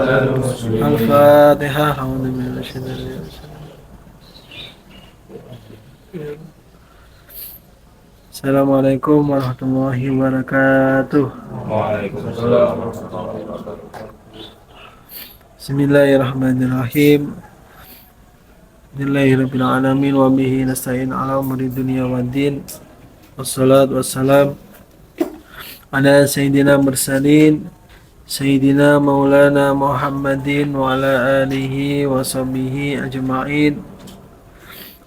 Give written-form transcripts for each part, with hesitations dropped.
Al-Fatihah. A'udzu billahi minasyaitonir rajim. Assalamualaikum warahmatullahi wabarakatuh. Waalaikumsalam warahmatullahi wabarakatuh. Bismillahirrahmanirrahim. Bismillahirabbil alamin wa bihi nasta'in ala umuri dunya waddin. Wassalatu wassalam ala sayyidina mursalin sayyidina maulana Muhammadin wa ala alihi wa sahbihi ajma'in.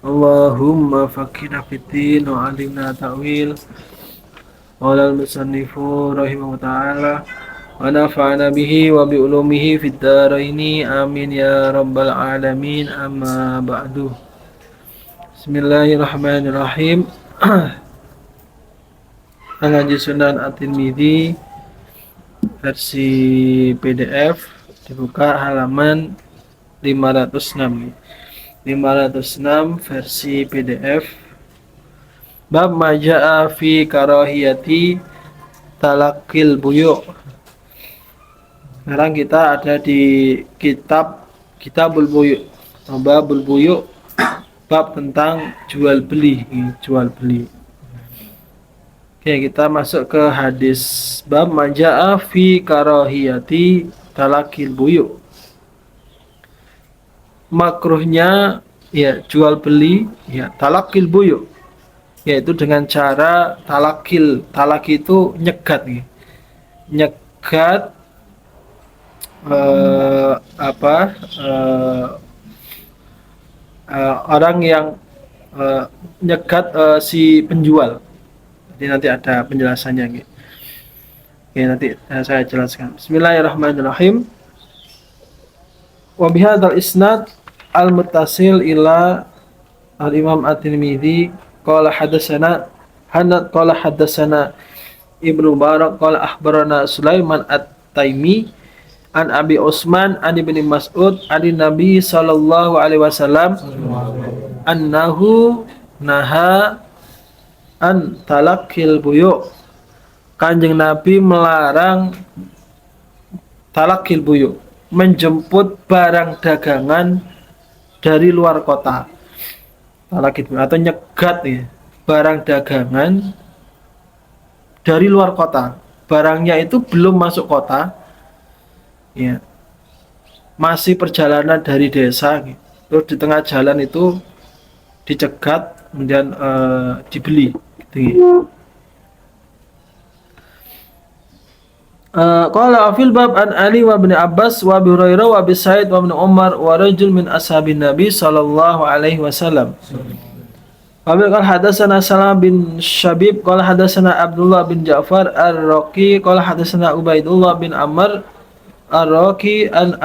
Allahumma faqihna fid-din wa 'allimna ta'wil. Qala al-musannifu rahimahullah ta'ala wa nafa'ana bihi wa bi ulumihi fid dharaini amin ya rabbal alamin, amma ba'du. Bismillahirrahmanirrahim. Al-Haji Sunan At-Tirmidzi versi PDF, dibuka halaman 506 versi PDF. Bab maja'a fi karahiyati talakil buyu'. Sekarang kita ada di Kitabul Buyu', Babul Buyu', bab tentang jual beli. Oke, kita masuk ke hadis. Bab maja'a fi karahiyati talakil buyu'. Makruhnya ya jual beli ya talakil buyu', yaitu dengan cara talakil. Talaki itu nyegat nih. Nyegat orang yang nyegat si penjual. Jadi nanti ada penjelasannya gitu. Oke, nanti saya jelaskan. Bismillahirrahmanirrahim. Wa bihadzal isnad al-muttasil ila al-Imam At-Tirmidzi qala hadatsana Ibnu Mubarak qala akhbarana Sulaiman At-Taimi an Abi Utsman an Ibnu Mas'ud an Nabi sallallahu alaihi wasallam annahu naha an talakil buyu'. Kanjeng Nabi melarang talakil buyu', menjemput barang dagangan dari luar kota. Talakil buyu' atau nyegat ya, barang dagangan dari luar kota. Barangnya itu belum masuk kota, ya, masih perjalanan dari desa, gitu. Terus di tengah jalan itu dicegat, kemudian dibeli. Gitu. Qala fil bab an Ali wa bin Abbas wa Abi Hurairah wa Abi Sa'id wa bin Umar wa rajul min ashabin Nabi sallallahu alaihi wasallam. Qala hadatsana Salam bin Syabib qala hadatsana Abdullah bin Ja'far Ar-Raqi qala hadatsana Ubaidullah bin Amr Ar-Raqi an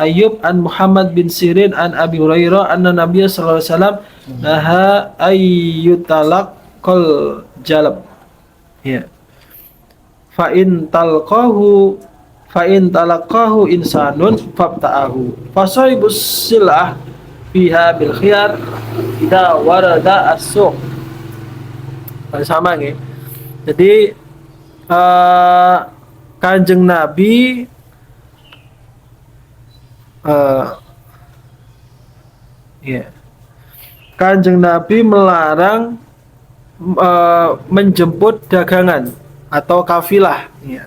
Ayyub an Muhammad bin Sirin an Abi Hurairah anna Nabiy sallallahu alaihi wasallam naha ayyutalaq kal jalab. Ya. Fa in talaqahu insanun fabta'ahu fasaibus silah fiha bil khiyar idza warada as-suq. Sama nih. Jadi Kanjeng Nabi Kanjeng Nabi melarang menjemput dagangan atau kafilah ya.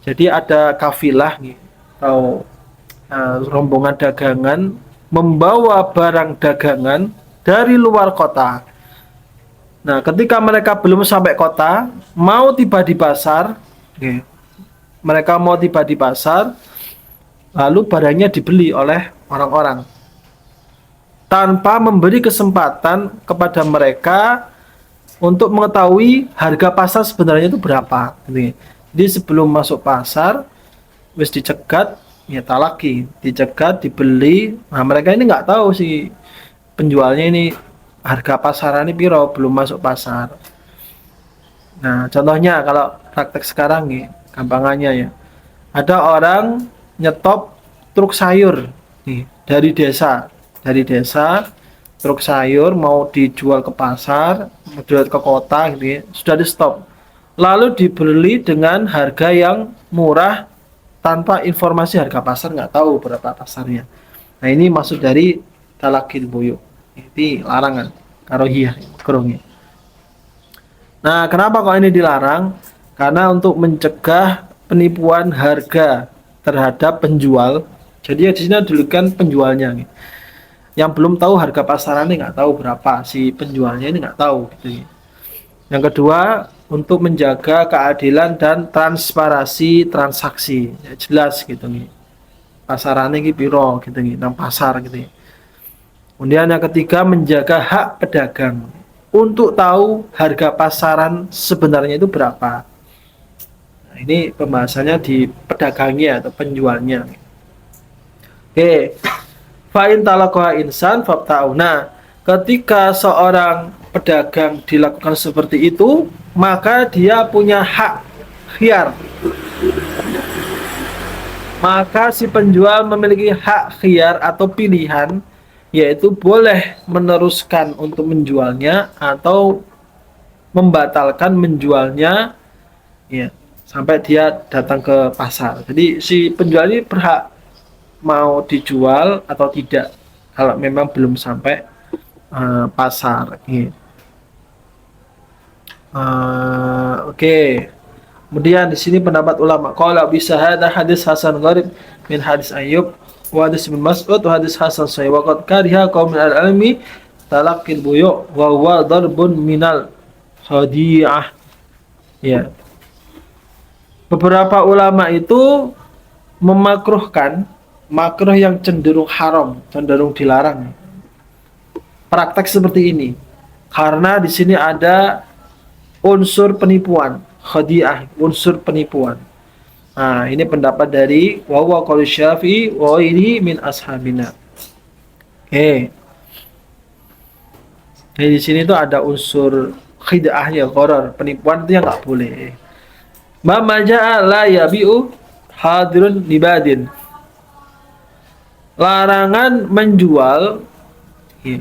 Jadi ada kafilah nih, atau rombongan dagangan membawa barang dagangan dari luar kota. Nah, ketika mereka belum sampai kota, mau tiba di pasar, ya, mereka mau tiba di pasar, lalu barangnya dibeli oleh orang-orang tanpa memberi kesempatan kepada mereka untuk mengetahui harga pasar sebenarnya itu berapa. Jadi sebelum masuk pasar, wis dicegat, ya talaki, dicegat, dibeli. Nah mereka ini nggak tahu si penjualnya ini harga pasarannya piro, belum masuk pasar. Nah contohnya kalau praktek sekarang nih, gampangannya ya, ada orang nyetop truk sayur nih dari desa truk sayur mau dijual ke pasar, mau dijual ke kota gitu ya, sudah di stop. Lalu dibeli dengan harga yang murah tanpa informasi harga pasar, nggak tahu berapa pasarnya. Nah ini maksud dari talakil buyu, ini larangan karohiyah makruhnya. Nah kenapa kok ini dilarang? Karena untuk mencegah penipuan harga terhadap penjual. Jadi ya di sini dulukan penjualnya nih. Yang belum tahu harga pasarannya, nggak tahu berapa, si penjualnya ini nggak tahu gitu. Yang kedua, untuk menjaga keadilan dan transparansi transaksi, ya, jelas gitu nih. Pasarannya gitu piro gitu nih, nang pasar gitu. Kemudian yang ketiga, menjaga hak pedagang untuk tahu harga pasaran sebenarnya itu berapa. Nah, ini pembahasannya di pedagangnya atau penjualnya. Oke, fa'in talaqa insan fabta'u. Nah, ketika seorang pedagang dilakukan seperti itu, maka dia punya hak khiyar. Maka si penjual memiliki hak khiyar atau pilihan, yaitu boleh meneruskan untuk menjualnya atau membatalkan menjualnya, ya, sampai dia datang ke pasar. Jadi si penjual ini berhak mau dijual atau tidak kalau memang belum sampai pasar. Oke. Kemudian di sini pendapat ulama. Qala bisa hadis hadis hasan gharib min hadis Ayyub wa hadis bin Mas'ud wa hadis hasan sahih wa qad kariha qaum al-almi talaqil buyu' wa huwa darbun minal khadi'ah. Ya. Beberapa ulama itu memakruhkan makruh yang cenderung haram, cenderung dilarang. Praktek seperti ini karena di sini ada unsur penipuan, khadi'ah, unsur penipuan. Nah, ini pendapat dari wa huwa qaul Syafi'i wa ini min ashabina. Oke. Jadi di sini tuh ada unsur khid'ahnya, gharar, penipuan itu yang nggak boleh. Ma maja'a la yabi'u hadirun libadin. Larangan menjual, ya.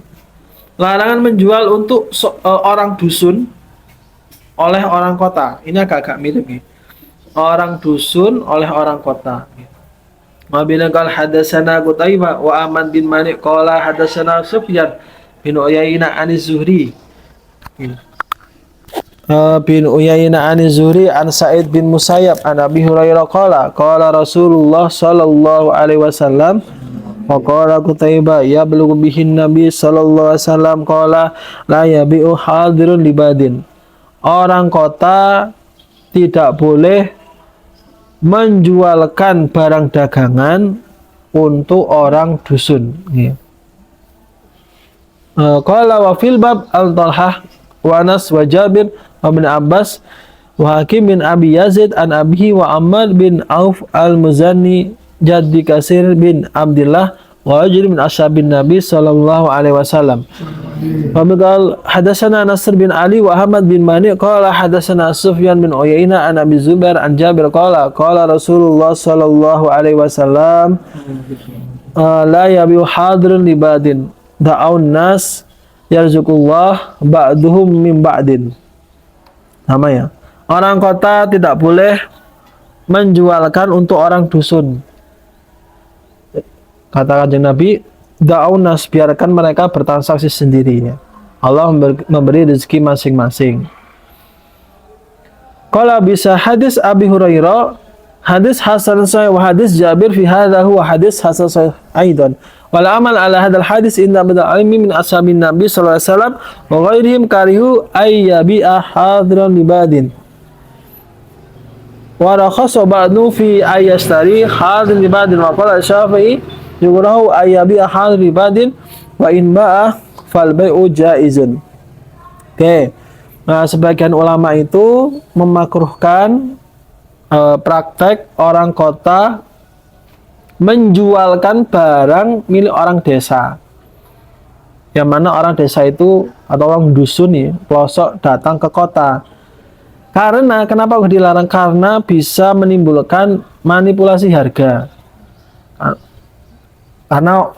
Larangan menjual untuk orang dusun oleh orang kota. Ini agak-agak mirip nih. Orang dusun oleh orang kota. Mabila qala hadatsana Qutaibah wa Aman bin Malik qala hadatsana Sufyan bin Uyainah an Zuhri. Bin Uyainah an Zuhri an Sa'id bin Musayyab an Abi Hurairah qala qala Rasulullah sallallahu alaihi wasallam wa qala Qutaibah yablughu bihin Nabi sallallahu alaihi wasallam qala la yabi'u hadirun libadin. Orang kota tidak boleh menjualkan barang dagangan untuk orang dusun. Qala wa fil bab al-Talhah wa Anas wa Jabir wa bin Abbas wa Hakim bin Abi Yazid an Abihi wa Ammar bin Auf al-Muzanni jaddi Kasir bin Abdullah wa rajul min ashabin Nabi sallallahu alaihi wasallam. Fabaqal hadatsana Nasr bin Ali wa Ahmad bin Mani qala hadatsana Sufyan bin Uyainah an Abi Zubair an Jabir qala qala Rasulullah sallallahu alaihi wasallam la yabiu hadirun libadin da'un nas yarzuqullah ba'duhum min ba'din. Sama ya. Orang kota tidak boleh menjualkan untuk orang dusun. Kata Kanjeng Nabi, da'unas, biarkan mereka bertransaksi sendiri, ya. Allah memberi rezeki masing-masing. Kalau bisa hadis Abi Hurairah, hadis hasan sahih wa hadis Jabir fi hadha huwa hadis hasan sahih aidan. Wal amal ala hadzal hadis inda badal ilmi min ashabin Nabi sallallahu alaihi wasallam wa ghairihim karihu ay yabi'a hadran libadin. Wa rakhasa ba'du fi ayastari hadran libadin wa qala Syafi'i yukrahu ayabi ahal ribadin wa in ba'a fal bai'u jaizun. Oke. Nah, sebagian ulama itu memakruhkan praktek orang kota menjualkan barang milik orang desa. Yang mana orang desa itu atau orang dusun nih, pelosok datang ke kota. Karena kenapa dilarang? Karena bisa menimbulkan manipulasi harga. Karena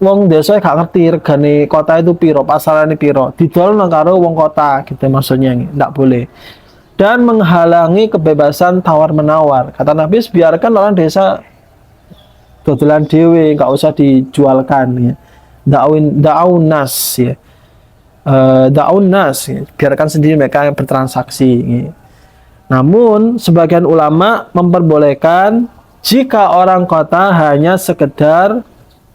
wong desa gak ngerti regane kota itu piro, pasarane piro. Didol nang karo wong kota gitu maksudnya, ndak boleh. dan menghalangi kebebasan tawar-menawar. Kata Nabi, biarkan orang desa dodolan dewe, nggak usah dijualkan ya. Da'un nas ya. Da'un nas ya. Biarkan sendiri mereka yang bertransaksi ya. Namun sebagian ulama memperbolehkan jika orang kota hanya sekedar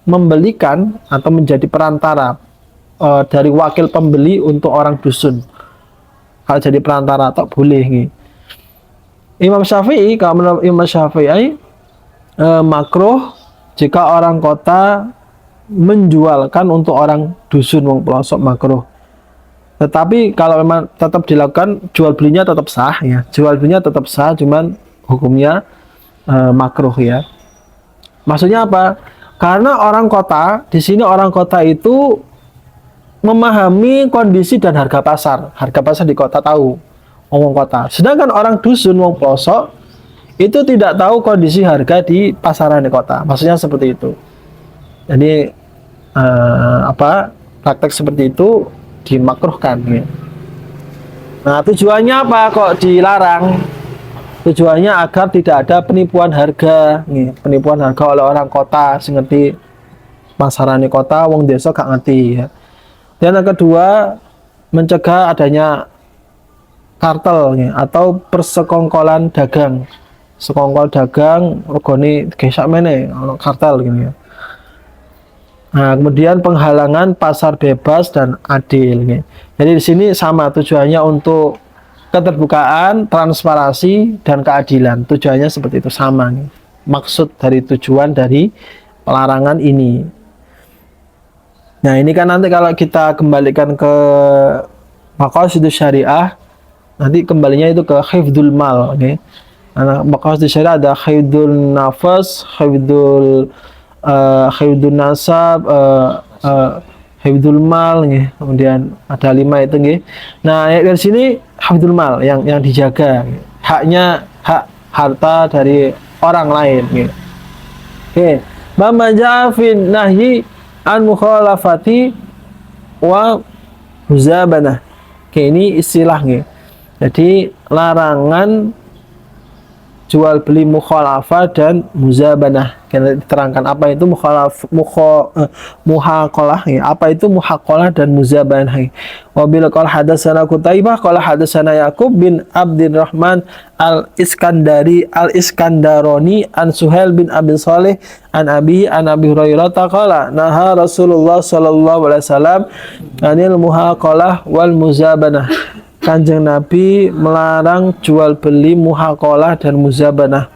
membelikan atau menjadi perantara dari wakil pembeli untuk orang dusun. Kalau jadi perantara tak boleh nih. Imam Syafi'i, kalau menurut Imam Syafi'i makruh jika orang kota menjualkan untuk orang dusun wong pelosok, makruh. Tetapi kalau memang tetap dilakukan, jual belinya tetap sah ya. Jual belinya tetap sah, cuman hukumnya makruh ya. Maksudnya apa? Karena orang kota, di sini orang kota itu memahami kondisi dan harga pasar. Harga pasar di kota tahu, wong kota. Sedangkan orang dusun, wong pelosok itu tidak tahu kondisi harga di pasaran di kota. Maksudnya seperti itu. Jadi praktek seperti itu dimakruhkan. Ya. Nah, tujuannya apa kok dilarang? Tujuannya agar tidak ada penipuan harga, nih, penipuan harga oleh orang kota, ngerti pasaran di kota, wong desa gak ngerti. Ya. Dan yang kedua, mencegah adanya kartel ya, atau persekongkolan dagang. Sekongkol dagang, regane gesak meneh, ono kartel gini ya. Nah, kemudian penghalangan pasar bebas dan adil ya. Jadi di sini sama tujuannya untuk keterbukaan, transparansi dan keadilan. Tujuannya seperti itu sama nih. Maksud dari tujuan dari pelarangan ini. Nah, ini kan nanti kalau kita kembalikan ke maqasid syariah, nanti kembalinya itu ke hifdzul mal, oke. Nah, maqasid syariah ada hifdzul nafas, hifdzul nasab, hifdzul mal, kemudian ada 5 itu, nggih. Nah, dari sini hifdzul mal yang dijaga, hak harta dari orang lain, nggih. Oke, mama ja'afin nahyi an mukhalafati wa muzabanah. Oke, ini istilahnya. Jadi larangan jual beli mukhalafah dan muzabanah. Kita diterangkan apa itu muhaqalah ya. Apa itu muhaqalah dan muzabanah. Wa bil qala hadatsana Qutaibah qala hadatsana Yaqub bin Abdurrahman al-Iskandaroni an Suhail bin Abi Shalih an Abi Hurairah qala naha Rasulullah sallallahu alaihi wasallam anil muhaqalah wal muzabanah. Kanjeng Nabi melarang jual beli muhaqalah dan muzabanah.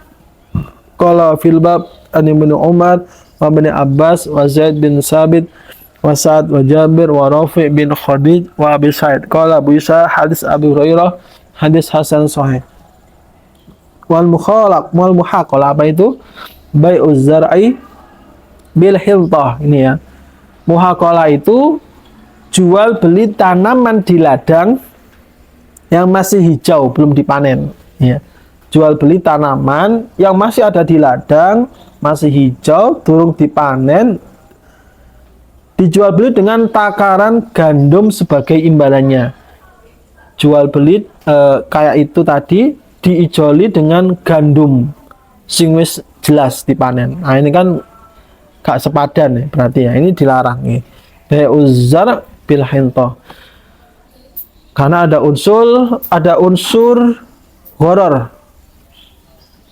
Qala fil bab an Ibnu Umar wa Ibnu Abbas wa Zaid bin Sabit wa Sa'ad wa Jabir wa Rafi' bin Khadij wa Abi Sa'id. Qala Abu Isa hadis Abi Hurairah hadis hasan sahih. Wal muhaqalah apa itu? Bai'uz zar'i bil hiltah. Ini ya. Muhaqalah itu jual beli tanaman di ladang yang masih hijau, belum dipanen ya. Jual beli tanaman yang masih ada di ladang, masih hijau, durung dipanen, dijual beli dengan takaran gandum sebagai imbalannya. Jual beli kayak itu tadi diijoli dengan gandum sing wis jelas dipanen. Nah, ini kan gak sepadan ya, berarti ya ini dilarang nih. Bai'uzar bil hinta. Karena ada unsur horor,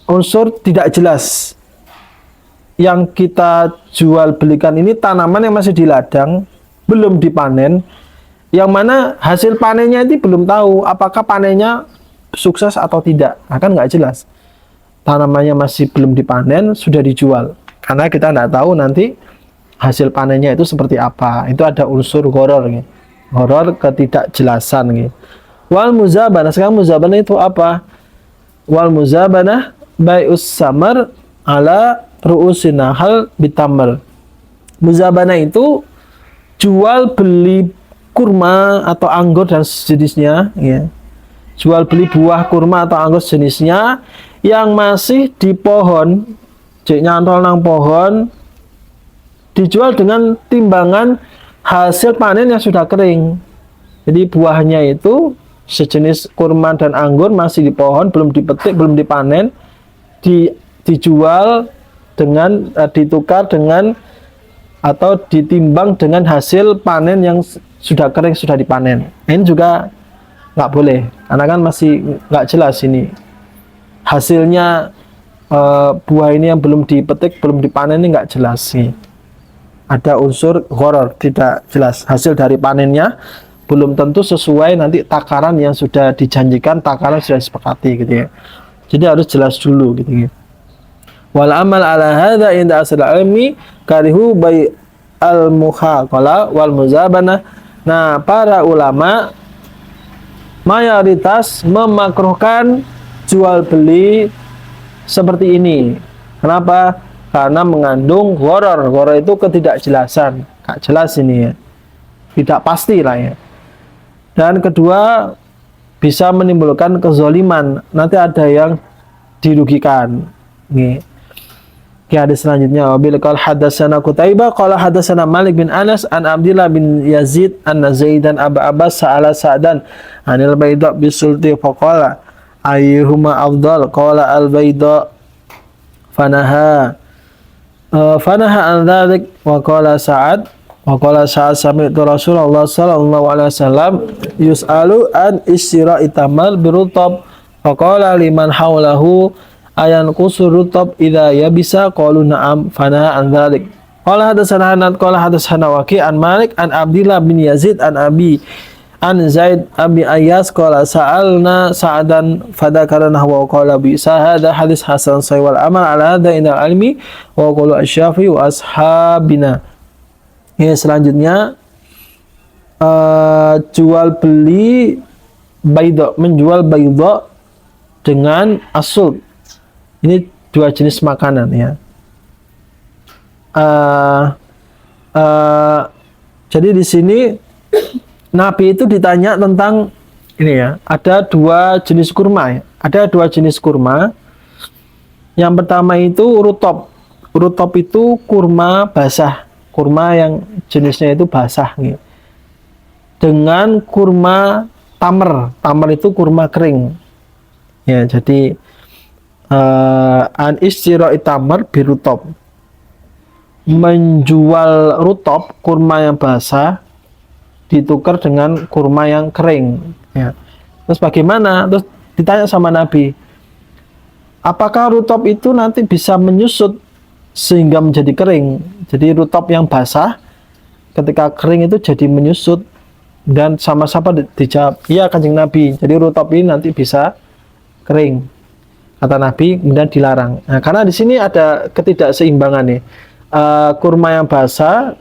unsur tidak jelas. Yang kita jual belikan ini tanaman yang masih di ladang, belum dipanen, yang mana hasil panennya itu belum tahu apakah panennya sukses atau tidak. Nah, kan nggak jelas. Tanamannya masih belum dipanen, sudah dijual. Karena kita nggak tahu nanti hasil panennya itu seperti apa. Itu ada unsur horor gitu. Horor ketidakjelasan gitu. Wal muzabanah, sekarang muzabanah itu apa? Wal muzabanah bai'us samar ala ru'usin nahal bitamr. Muzabanah itu jual beli kurma atau anggur dan sejenisnya ya. Jual beli buah kurma atau anggur sejenisnya yang masih di pohon, cek nyantol nang pohon, dijual dengan timbangan hasil panen yang sudah kering. Jadi buahnya itu sejenis kurma dan anggur masih di pohon, belum dipetik, belum dipanen, dijual dengan ditukar dengan atau ditimbang dengan hasil panen yang sudah kering, sudah dipanen. Ini juga nggak boleh, karena kan masih nggak jelas ini hasilnya. Buah ini yang belum dipetik, belum dipanen ini nggak jelas sih. Ada unsur gharar, tidak jelas. Hasil dari panennya belum tentu sesuai nanti takaran yang sudah dijanjikan, takaran sudah disepakati gitu ya. Jadi harus jelas dulu gitu ya. Wal amal ala hadza inda asal ilmi karihu bai al muhaqala wal muzabana. Nah, para ulama mayoritas memakruhkan jual beli seperti ini. Kenapa? Karena mengandung gharar. Gharar itu ketidakjelasan, gak jelas ini ya, tidak pasti lah ya. Dan kedua, bisa menimbulkan kezaliman, nanti ada yang dirugikan. Nih, hadis selanjutnya, wabil qala hadatsana Qutaibah qala hadatsana Malik bin Anas an Abdullah bin Yazid an Zaidan Abu Abbas sa'ala Sa'dan anil Baida bisulti faqala ayyuhuma afdal qala al Baida fanaha an dzalik wa qala Sa'ad sami'tu Rasulullah sallallahu alaihi wasallam yus'alu an istira'i tamal birutab faqala liman hawlahu ayan kusur rutab idza yabisa qalu na'am fanaha an dzalik. Qala hadatsana Hanad qala hadatsana Waqi' an Malik an Abdullah bin Yazid an Abi an Zaid Abi Ayyas qala sa'alna Sa'dan fadakara nahwa qala bi hadza hadis hasan sahih wal amal ala hadza inal ilmi wa qala asy-Syafi'i wa ashabina. Ya, selanjutnya jual beli baidha, menjual baidha dengan asud. Ini dua jenis makanan ya. Jadi di sini Nabi itu ditanya tentang ini ya, ada dua jenis kurma ya. Ada dua jenis kurma. Yang pertama itu rutob. Rutob itu kurma basah, kurma yang jenisnya itu basah gitu. Dengan kurma tamer. Tamer itu kurma kering. Ya, jadi an istira'i tamer birutob. Menjual rutob, kurma yang basah, ditukar dengan kurma yang kering ya. Terus bagaimana? Terus ditanya sama Nabi, apakah rutob itu nanti bisa menyusut sehingga menjadi kering? Jadi rutob yang basah ketika kering itu jadi menyusut. Dan sama-sama dijawab, iya Kanjeng Nabi, jadi rutob ini nanti bisa kering, kata Nabi, kemudian dilarang. Nah, karena di sini ada ketidakseimbangan nih. Kurma yang basah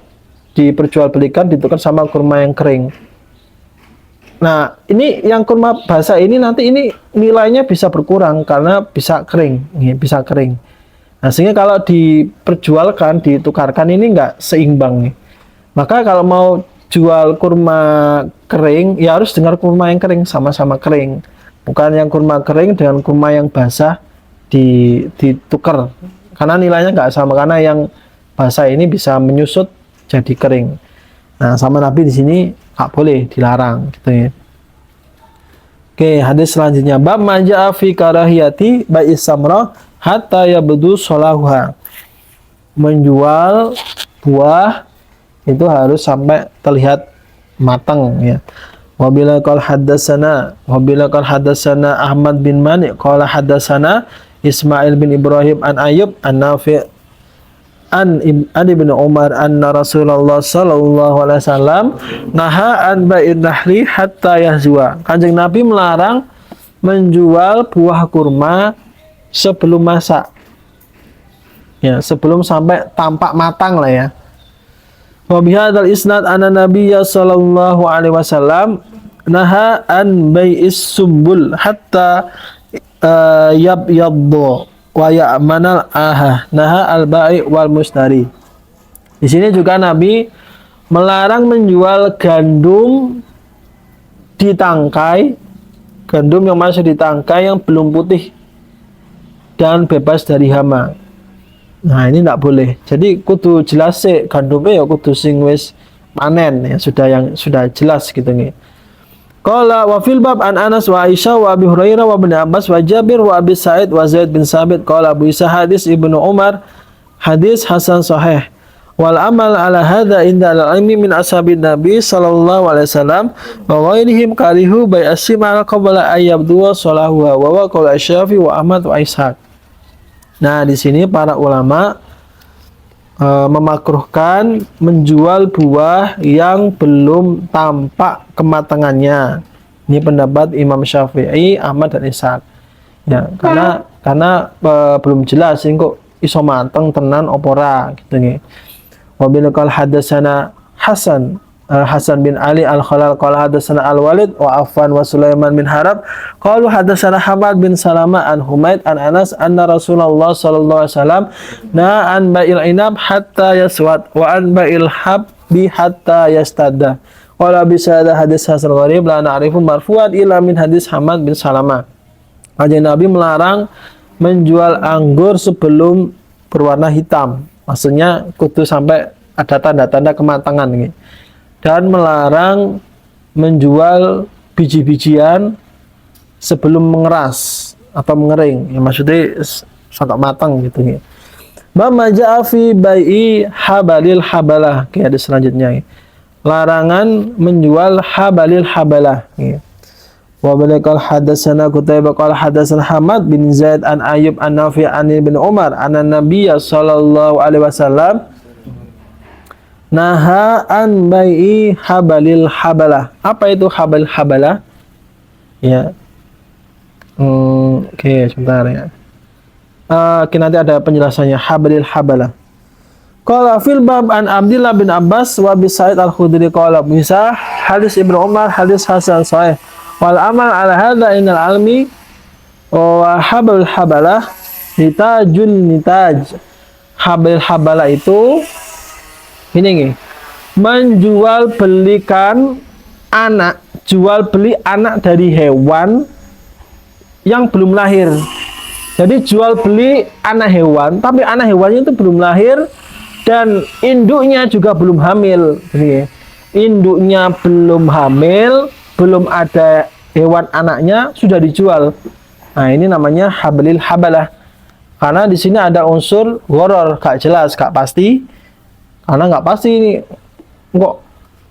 diperjualbelikan ditukar sama kurma yang kering. Nah, ini yang kurma basah ini nanti ini nilainya bisa berkurang karena bisa kering, bisa kering. Nah, sehingga kalau diperjualkan, ditukarkan ini enggak seimbang nih. Maka kalau mau jual kurma kering, ya harus dengan kurma yang kering, sama-sama kering. Bukan yang kurma kering dengan kurma yang basah ditukar. Karena nilainya enggak sama, karena yang basah ini bisa menyusut jadi kering. Nah, sama Nabi di sini nggak boleh, dilarang gitu ya. Oke, hadis selanjutnya bab maja'a fi karahiyati bai'is samra hatta yabdu salahuha. Menjual buah itu harus sampai terlihat matang ya. Wabila qala hadatsana Ahmad bin Mani qala hadatsana Ismail bin Ibrahim an Ayyub an Nafi' an Ibnu Umar anna Rasulullah sallallahu alaihi wasallam naha an bai'in nahli hatta yahzwa. Kanjeng Nabi melarang menjual buah kurma sebelum masak. Ya, sebelum sampai tampak matang lah ya. Wa bihadzal isnad anna Nabiyya sallallahu alaihi wasallam naha an bai'is sumbul hatta yabyaddu wa ya'manal aha naha al-ba'i wal mushtari. Di sini juga Nabi melarang menjual gandum di tangkai, gandum yang masih di tangkai yang belum putih dan bebas dari hama. Nah, ini tidak boleh. Jadi kudu jelas sih gandumnya ya kudu sing wis panen ya, sudah jelas gitu nih. Qala wa fil bab an Anas wa Aisyah wa Abi Hurairah wa Ibnu Abbas wa Jabir wa Abi Sa'id wa Zaid bin Sabit. Qala Abu Isa hadis Ibnu Umar hadis hasan sahih. Wal amal ala hadza inda al-ilmi min ashabin Nabi sallallahu alaihi wasallam wa ghairihim karihu bai asma qabla ayyabdu salahu wa wa qala Syafi'i wa Ahmad wa Ishaq. Nah, di sini para ulama memakruhkan menjual buah yang belum tampak kematangannya. Ini pendapat Imam Syafi'i, Ahmad dan Ishaq. Ya, karena belum jelas ini kok iso mateng tenan opora gitu nggih. Wa bil qal hadatsana Hasan bin Ali Al-Khalal qala hadatsana Al-Walid wa Affan wa Sulaiman bin Harab qalu hadatsana Hamad bin Salama an Humaid an Anas anna Rasulullah sallallahu alaihi wasallam na an ba'il inab hatta yaswad wa an ba'il habbi hatta yastada. Qala bi sada hadis hasan gharib la na'rifu marfu'an illa min hadis Hamad bin Salama. Kanjeng Nabi melarang menjual anggur sebelum berwarna hitam. Maksudnya kudu sampai ada tanda-tanda kematangan ini. Dan melarang menjual biji-bijian sebelum mengeras atau mengering. Ya, maksudnya sampai matang gitu nih. Bama ja'a fi bai'i habalil habalah. Oke, ada selanjutnya. Larangan menjual habalil habalah. Wa balikal hadatsana Qutaibah qala hadatsana Hamad bin Zaid an Ayyub an Nafi' an Ibnu Umar anna Nabiyya sallallahu alaihi wasallam naha an bai'i habalil habalah. Apa itu habalil habalah? Ya. Oke, sebentar ya. Nanti ada penjelasannya habalil habalah. Qala fil bab an Abdullah bin Abbas wa bi Sa'id al-Khudri qala bisa hadis Ibnu Umar hadis hasan sahih. Wal amal ala hadza innal almi wa habalil habalah nitajun nitaj. Habalil habalah itu ini nih, menjual belikan anak, jual beli anak dari hewan yang belum lahir. Jadi jual beli anak hewan, tapi anak hewannya itu belum lahir dan induknya juga belum hamil. Jadi, induknya belum hamil, belum ada hewan anaknya sudah dijual. Nah, ini namanya habalil habalah. Karena di sini ada unsur gharar, gak jelas, gak pasti. Karena nggak pasti ini kok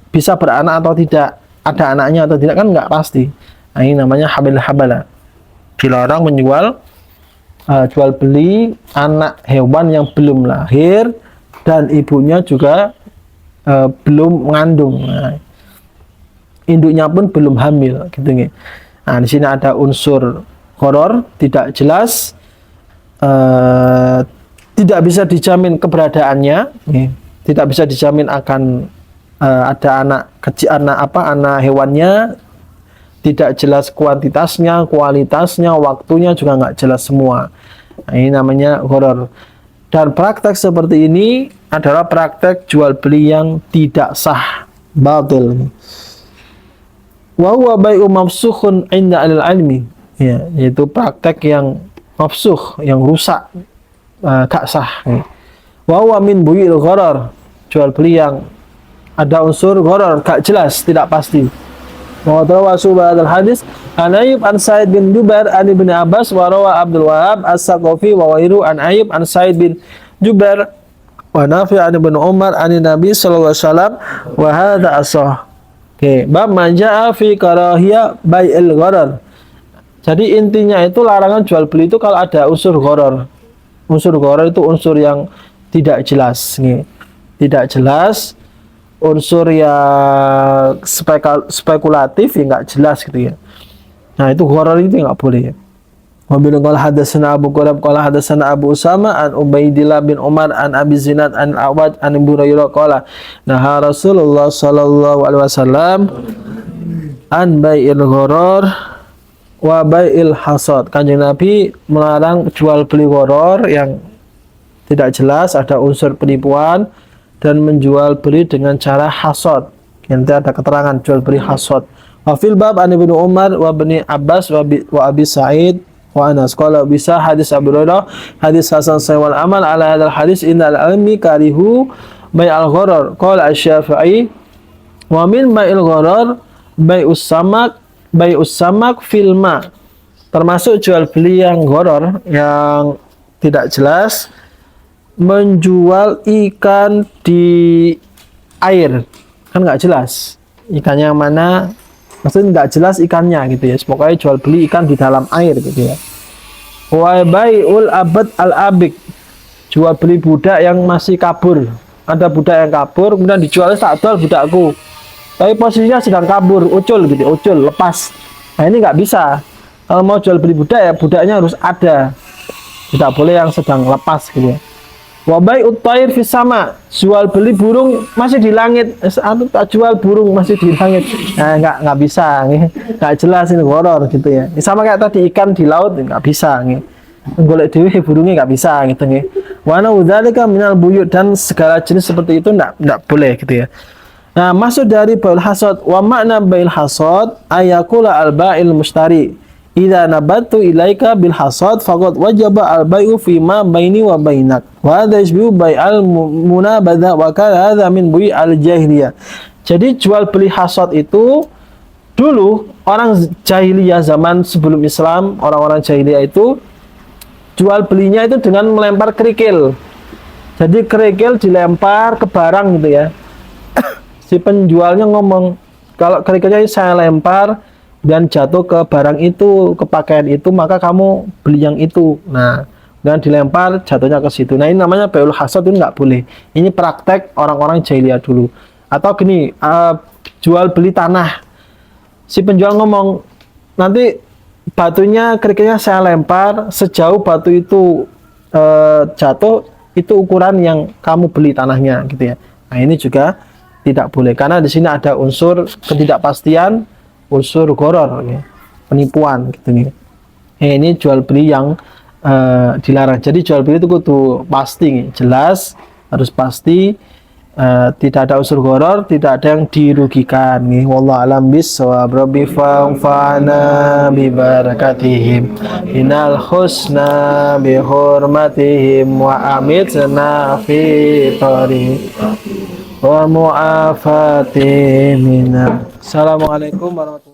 bisa beranak atau tidak, ada anaknya atau tidak kan nggak pasti. Nah, ini namanya habalil habalah. Dilarang menjual jual beli anak hewan yang belum lahir dan ibunya juga belum mengandung. Nah, induknya pun belum hamil gitu nih. Nah, di sini ada unsur gharar, tidak jelas, tidak bisa dijamin keberadaannya. Nih, tidak bisa dijamin akan ada anak kecil, anak hewannya, tidak jelas kuantitasnya, kualitasnya, waktunya juga nggak jelas semua. Nah, ini namanya gharar. Dan praktek seperti ini adalah praktek jual beli yang tidak sah, batil. Wa huwa bai'u mafsukhun 'inda al-'ilmi. Ya, yaitu praktek yang mafsukh, yang rusak, gak sah. Wa huwa min bu'il gharar, jual beli yang ada unsur gharar, gak jelas, tidak pasti. Wa tawasul hadal hadis an Ayyub an Sa'id bin Jubair an Ibnu Abbas wa rawa Abdul Wahhab As-Saqafi wa ghairu an Ayyub an Sa'id bin Jubair wa Nafi' an Ibnu Umar an Nabi sallallahu alaihi wasallam wa hadza ashah. Oke, bab majaa fi karahiyah bai'il gharar. Jadi intinya itu larangan jual beli itu kalau ada unsur gharar. Unsur gharar itu unsur yang tidak jelas, nih. Tidak jelas, unsur yang spekulatif ya nggak jelas gitu ya. Nah, itu gharar itu nggak boleh. Wabil qala hadatsana Abu Qurab qala hadatsana Abu Usama an Ubaidillah bin Umar an Abi Zinad an Awad an Abu Hurairah qala naha Rasulullah sallallahu alaihi wasallam an bai'il gharar wa bai'il hasad. Kanjeng Nabi melarang jual beli gharar yang tidak jelas, ada unsur penipuan, dan menjual beli dengan cara hasad. Nanti ada keterangan jual beli hasad. Wa fil bab an Ibnu Umar wa Ibnu Abbas wa Abi Sa'id wa Anas qala bisa hadis Abu Hurairah hadis hasan sahih wal amal ala hadzal hadis innal almi karihu bai'al gharar qala Asy-Syafi'i wa min bai'il gharar bai'us samak bai'us samak filma, termasuk jual beli yang goror, yang tidak jelas, menjual ikan di air, kan nggak jelas ikannya yang mana, maksudnya nggak jelas ikannya gitu ya, pokoknya jual beli ikan di dalam air gitu ya. Wa bai'ul abad al abik, jual beli budak yang masih kabur, ada budak yang kabur kemudian dijual, tak jual budakku tapi posisinya sedang kabur, ucul gitu, ucul lepas. Nah ini nggak bisa, kalau mau jual beli budak ya budaknya harus ada, tidak boleh yang sedang lepas gitu ya. Wabai utair fis sama, jual beli burung masih di langit, tak jual burung masih di langit. Nah nggak bisa, nggak jelas, ini horor gitu ya. Sama kayak tadi ikan di laut nggak bisa, golek dewi burungnya nggak bisa gitu nih. Wana udzalika minal buyut, dan segala jenis seperti itu nggak boleh gitu ya. Nah, masuk dari bail hasad. Wa makna bail hasad ayakula al ba'il mushtari idza nabatu ilaika bil hasad faqad wajaba al bai'u fi ma baini wa bainak. Wa hadha yashbihu bai'al munabadha wa kana hadha min bui' al jahiliyah. Jadi jual beli hasad itu dulu orang jahiliyah, zaman sebelum Islam, orang-orang jahiliyah itu jual belinya itu dengan melempar kerikil. Jadi kerikil dilempar ke barang gitu ya. Si penjualnya ngomong, kalau kerikilnya saya lempar dan jatuh ke barang itu, ke pakaian itu, maka kamu beli yang itu. Nah, dan dilempar jatuhnya ke situ. Nah, ini namanya bai'ul hasad, itu nggak boleh. Ini praktek orang-orang jahiliyah dulu. Atau gini, jual beli tanah. Si penjual ngomong, nanti batunya, kerikilnya saya lempar, sejauh batu itu jatuh, itu ukuran yang kamu beli tanahnya gitu ya. Nah, ini juga tidak boleh, karena di sini ada unsur ketidakpastian, unsur goror, ya, penipuan gitu nih. Ini jual beli yang dilarang. Jadi jual beli itu kudu pasti, jelas, harus pasti, tidak ada unsur goror, tidak ada yang dirugikan. Nih, wallahu alam bissawab. Rabbi fa'ana bi barakatihim innal husna bi hurmatihim wa amitna fi tariq wa mu'afati minna. Assalamualaikum warahmatullahi wabarakatuh.